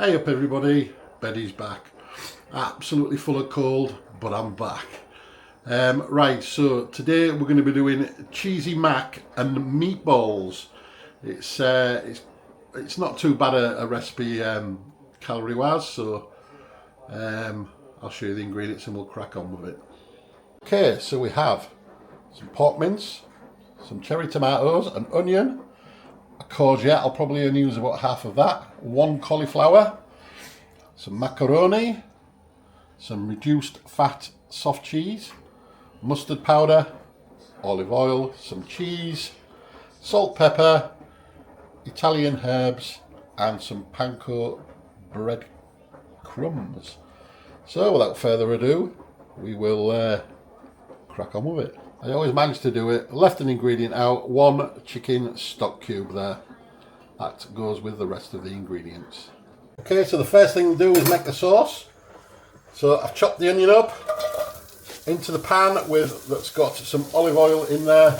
Hey up everybody, Betty's back. Absolutely full of cold, but I'm back. Right, so today we're going to be doing cheesy mac and meatballs. It's not too bad a recipe calorie wise, so I'll show you the ingredients and we'll crack on with it. Okay, so we have some pork mince, some cherry tomatoes, an onion, a courgette, I'll probably only use about half of that, one cauliflower, some macaroni, some reduced fat soft cheese, mustard powder, olive oil, some cheese, salt, pepper, Italian herbs, and some panko bread crumbs. So without further ado, we will crack on with it. I always manage to do it. Left an ingredient out, one chicken stock cube there. That goes with the rest of the ingredients. Okay, so the first thing to do is make the sauce. So I've chopped the onion up into the pan that's got some olive oil in there,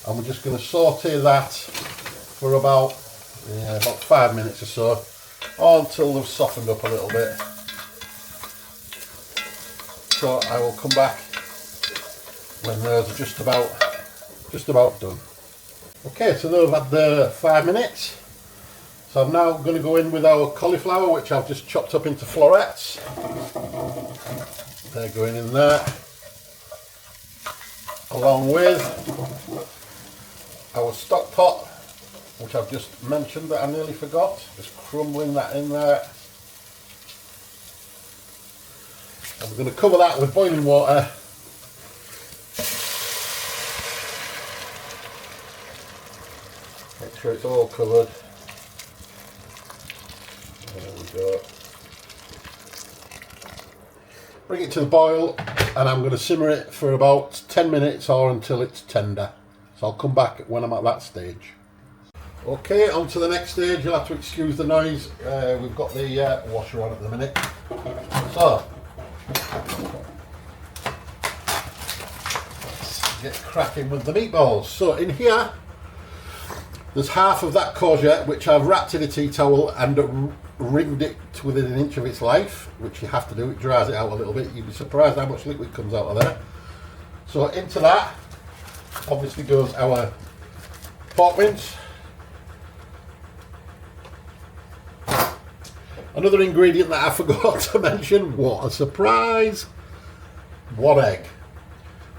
and we're just going to saute that for about 5 minutes or so, or until they've softened up a little bit. So I will come back when those are just about done. Okay, so they've had the 5 minutes. So I'm now going to go in with our cauliflower, which I've just chopped up into florets. They're going in there, along with our stock pot, which I've just mentioned that I nearly forgot. Just crumbling that in there. And we're going to cover that with boiling water. Make sure it's all covered. There we go. Bring it to the boil, and I'm going to simmer it for about 10 minutes or until it's tender. So I'll come back when I'm at that stage. Okay, on to the next stage. You'll have to excuse the noise. We've got the washer on at the minute. So let's get cracking with the meatballs. So in here, there's half of that courgette, which I've wrapped in a tea towel and ringed it within an inch of its life, which you have to do. It dries it out a little bit. You'd be surprised how much liquid comes out of there. So into that obviously goes our pork mince. Another ingredient that I forgot to mention, what a surprise, one egg.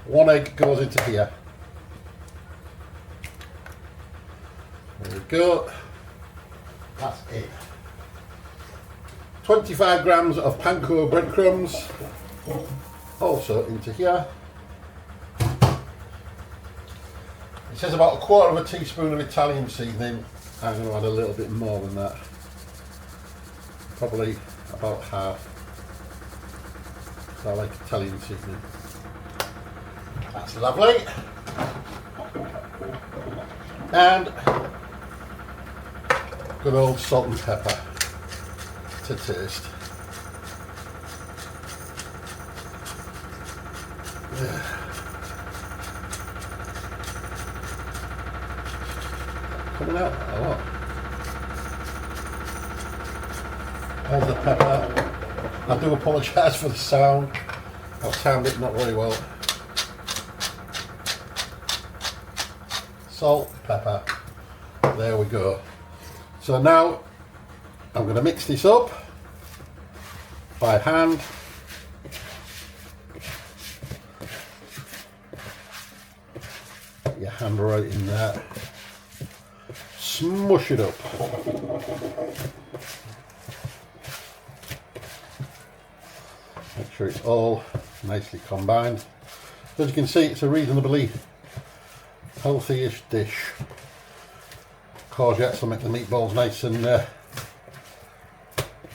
One egg goes into here. There we go. That's it. 25 grams of panko breadcrumbs, also into here. It says about 1/4 teaspoon of Italian seasoning. I'm going to add a little bit more than that. Probably about half. So I like Italian seasoning. That's lovely. And good old salt and pepper to taste. Yeah. Coming out a lot. There's the pepper. I do apologise for the sound. I've timed it not very well. Salt, pepper. There we go. So now I'm going to mix this up by hand. Get your hand right in there. Smush it up. Make sure it's all nicely combined. As you can see, it's a reasonably healthy-ish dish. Courgettes will make the meatballs nice and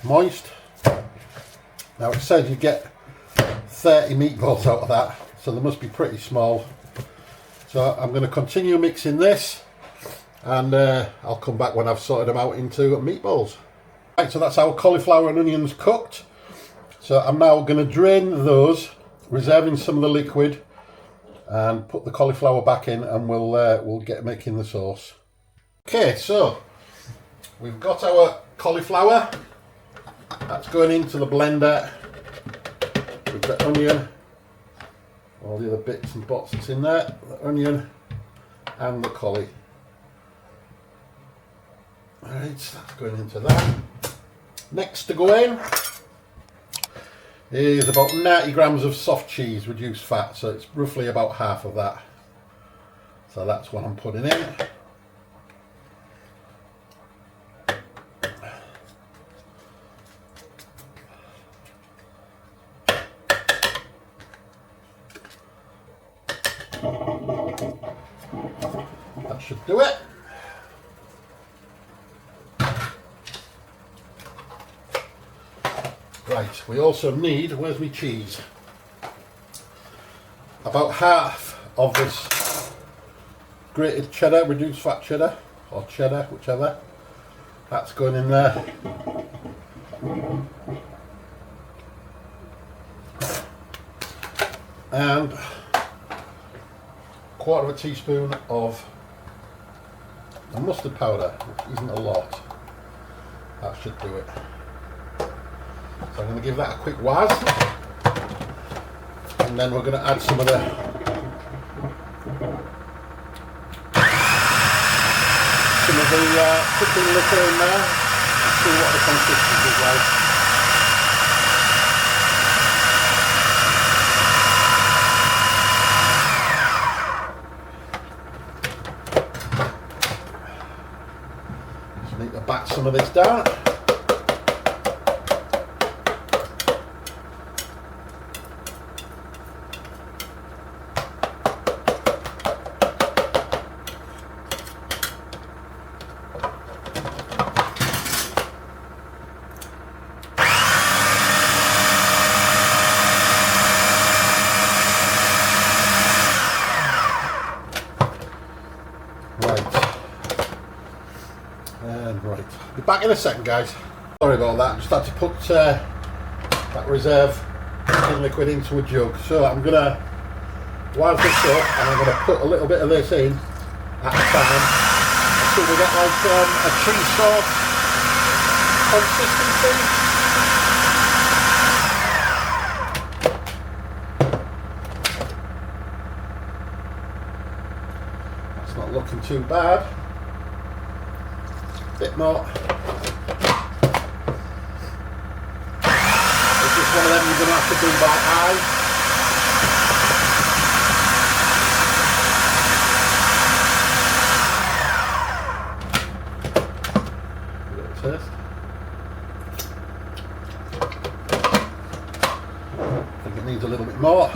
moist. Now it says you get 30 meatballs out of that, so they must be pretty small. So I'm going to continue mixing this, and I'll come back when I've sorted them out into meatballs. Right, so that's our cauliflower and onions cooked. So I'm now going to drain those, reserving some of the liquid, and put the cauliflower back in, and we'll get making the sauce. Okay, so we've got our cauliflower. That's going into the blender with the onion, all the other bits and bobs that's in there, the onion and the collie. Alright, so that's going into that. Next to go in is about 90 grams of soft cheese, reduced fat, so it's roughly about half of that. So that's what I'm putting in. That should do it. Right, we also need, where's my cheese? About half of this grated cheddar, reduced fat cheddar, or cheddar, whichever. That's going in there. And quarter of a teaspoon of the mustard powder, which isn't a lot. That should do it. So I'm going to give that a quick whiz, and then we're going to add some of the cooking liquor in there. See what the consistency is like. Just need to bat some of this down. Right, be back in a second, guys. Sorry about that, just had to put that reserve cooking liquid into a jug. So I'm going to while this up, and I'm going to put a little bit of this in at a time until we get like a cheese sauce consistency. That's not looking too bad. Bit more. It's just one of them you're going to have to do by eye. A little taste. I think it needs a little bit more.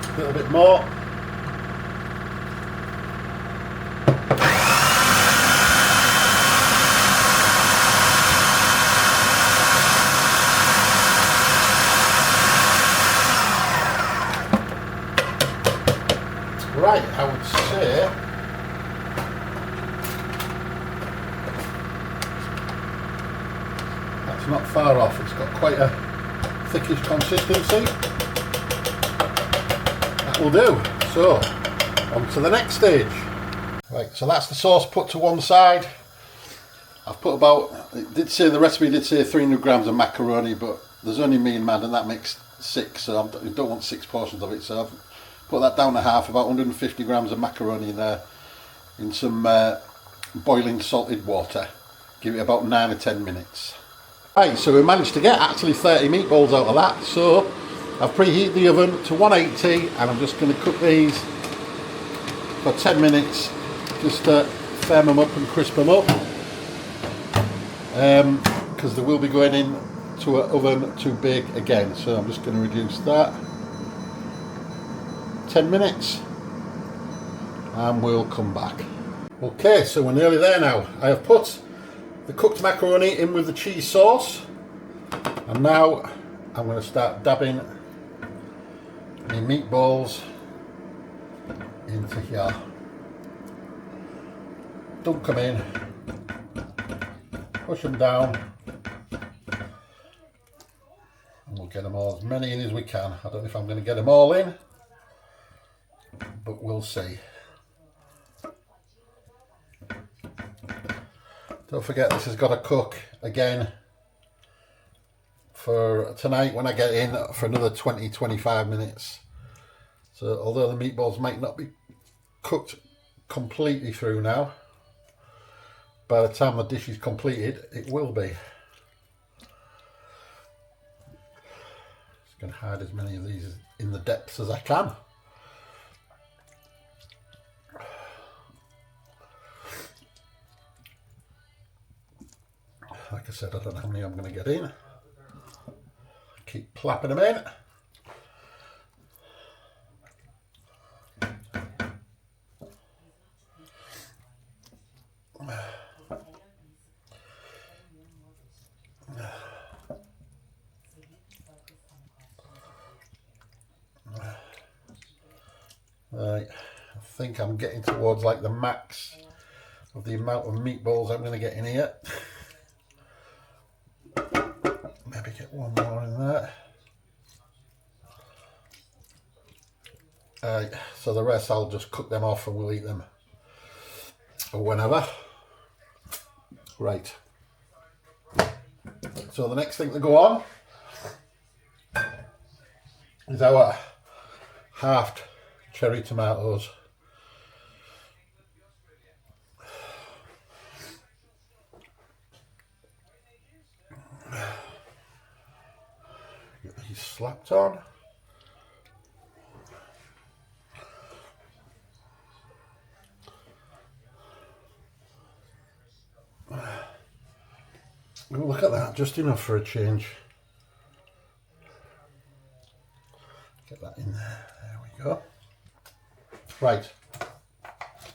A little bit more. Right, I would say that's not far off. It's got quite a thickish consistency. Will do. So on to the next stage. Right, so that's the sauce put to one side. I've put about, it did say, the recipe did say 300 grams of macaroni, but there's only me and Mad and that makes 6, so I don't want 6 portions of it, so I've put that down to half, about 150 grams of macaroni in there in some boiling salted water. Give it about 9 or 10 minutes. Right, so we managed to get actually 30 meatballs out of that, so I've preheated the oven to 180 and I'm just going to cook these for 10 minutes just to firm them up and crisp them up, because they will be going in to an oven to bake again. So I'm just going to reduce that 10 minutes and we'll come back. Okay, so we're nearly there now. I have put the cooked macaroni in with the cheese sauce, and now I'm going to start dabbing my meatballs into here. dunk them in, push them down, and we'll get them all, as many in as we can. I don't know if I'm going to get them all in, but we'll see. Don't forget, this has got to cook again for tonight when I get in for another 20-25 minutes. So although the meatballs might not be cooked completely through now, by the time the dish is completed, it will be. Just going to hide as many of these in the depths as I can. Like I said, I don't know how many I'm going to get in. Keep plapping them in. Right, I think I'm getting towards like the max of the amount of meatballs I'm going to get in here. Maybe get one more in there. So the rest I'll just cook them off and we'll eat them or whenever. Right. So the next thing to go on is our halved cherry tomatoes. Get these slapped on. Oh, look at that, just enough for a change. Get that in there, there we go. Right,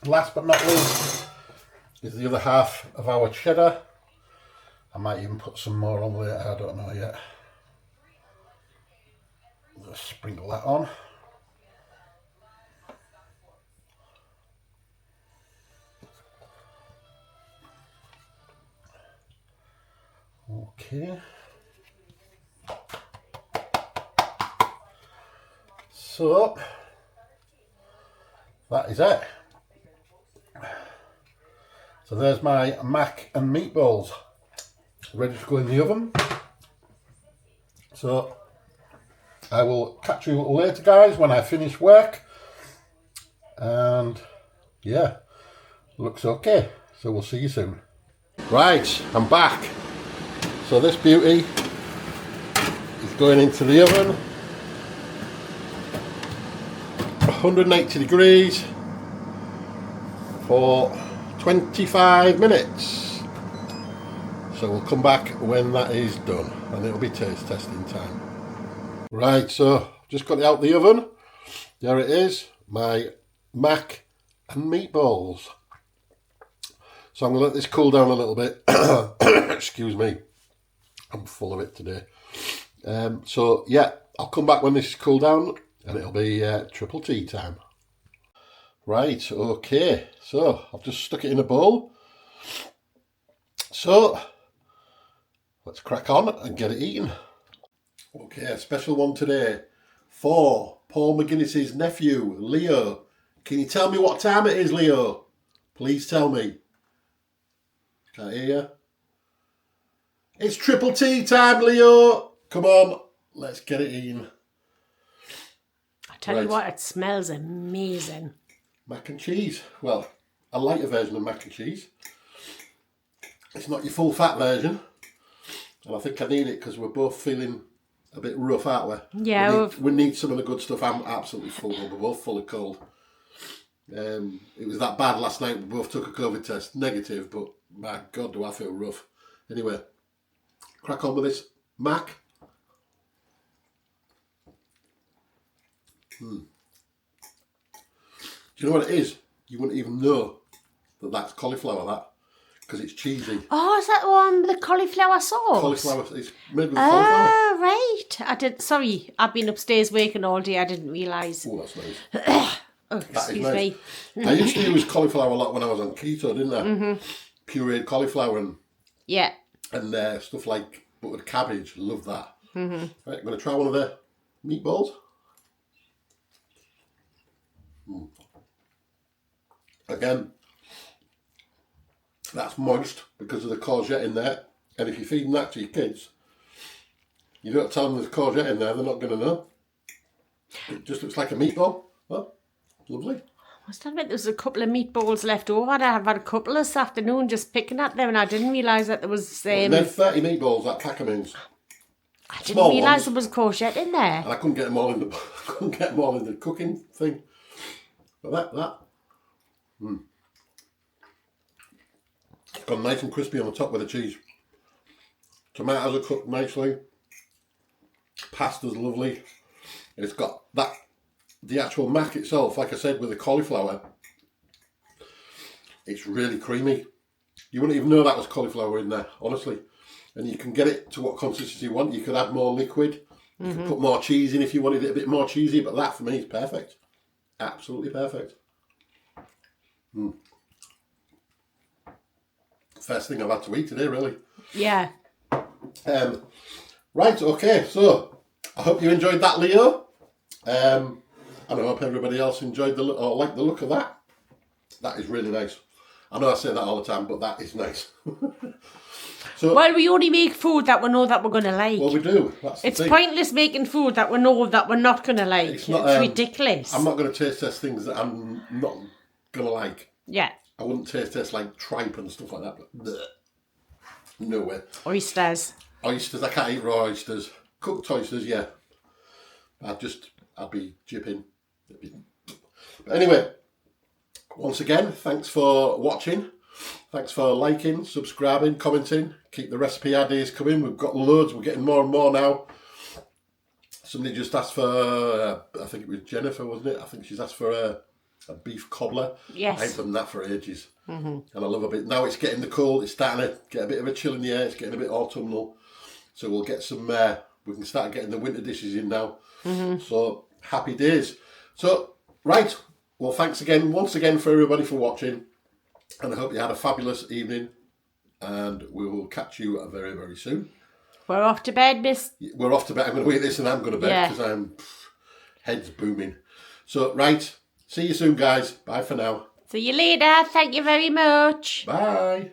last but not least is the other half of our cheddar. I might even put some more on later, I don't know yet. Just sprinkle that on. Okay. So that is it. So there's my mac and meatballs ready to go in the oven. So I will catch you later, guys, when I finish work. And yeah, looks okay. So we'll see you soon. Right, I'm back. So this beauty is going into the oven. 180 degrees for 25 minutes. So we'll come back when that is done and it'll be taste testing time. Right, so just got it out the oven. There it is, my mac and meatballs. So I'm going to let this cool down a little bit. Excuse me, I'm full of it today. So yeah, I'll come back when this is cooled down and it'll be triple tea time. Right, okay, so I've just stuck it in a bowl. So let's crack on and get it eaten. Okay, a special one today for Paul McGuinness's nephew, Leo. Can you tell me what time it is, Leo? Please tell me. Can't hear you. It's triple tea time, Leo. Come on, let's get it eaten. I tell you what, it smells amazing. Mac and cheese. Well, a lighter version of mac and cheese. It's not your full fat version. And I think I need it because we're both feeling a bit rough, aren't we? Yeah. We need some of the good stuff. I'm absolutely full. We're both full of cold. It was that bad last night. We both took a COVID test. Negative, but my God, do I feel rough. Anyway, crack on with this mac. Do you know what it is? You wouldn't even know that that's cauliflower, that, because it's cheesy. Oh, is that the one with the cauliflower sauce? Cauliflower, it's made with cauliflower. Oh, right. Sorry, I've been upstairs working all day. I didn't realise. Oh, that's nice. Oh, That is excuse nice. me. I used to use cauliflower a lot when I was on keto, didn't I? Pureed cauliflower Yeah. and stuff like buttered cabbage. Love that. Right, I'm going to try one of the meatballs. Again, that's moist because of the courgette in there. And if you're feeding that to your kids, you don't tell them there's courgette in there, they're not going to know. It just looks like a meatball. Oh, lovely. I must admit, there's a couple of meatballs left over. I've had a couple this afternoon just picking at them, and I didn't realise that there was... And then 30 meatballs, that pack of means. I didn't realise there was courgette in there. And I couldn't get them all in the cooking thing. But that. It's gone nice and crispy on the top with the cheese. Tomatoes are cooked nicely. Pasta's lovely. It's got that, the actual mac itself, like I said, with the cauliflower, it's really creamy. You wouldn't even know that was cauliflower in there, honestly. And you can get it to what consistency you want. You could add more liquid. You could put more cheese in if you wanted it a bit more cheesy, but that for me is perfect. Absolutely perfect. First thing I've had to eat today, really. Yeah. Right, okay, so I hope you enjoyed that, Leo. And I hope everybody else enjoyed the look or liked the look of that. That is really nice. I know I say that all the time, but that is nice. So, well, we only make food that we know that we're going to like. Well, we do. That's it's the thing. Pointless making food that we know that we're not going to like. It's ridiculous. I'm not going to taste test things that I'm not going to like. Yeah. I wouldn't taste test like tripe and stuff like that. But bleh. No way. Oysters. Oysters. I can't eat raw oysters. Cooked oysters, yeah. I'd be jipping. But anyway, once again, thanks for watching. Thanks for liking, subscribing, commenting. Keep the recipe ideas coming. We've got loads. We're getting more and more now. Somebody just asked for, I think it was Jennifer, wasn't it? I think she's asked for a beef cobbler. Yes. I ain't done that for ages. And I love a bit. Now it's getting the cold. It's starting to get a bit of a chill in the air. It's getting a bit autumnal. So we'll get some, we can start getting the winter dishes in now. So happy days. So, right. Well, thanks again, once again, for everybody for watching. And I hope you had a fabulous evening. And we will catch you very, very soon. We're off to bed, miss. We're off to bed. I'm going to eat this and I'm going to bed because I'm head's booming. So, right. See you soon, guys. Bye for now. See you later. Thank you very much. Bye.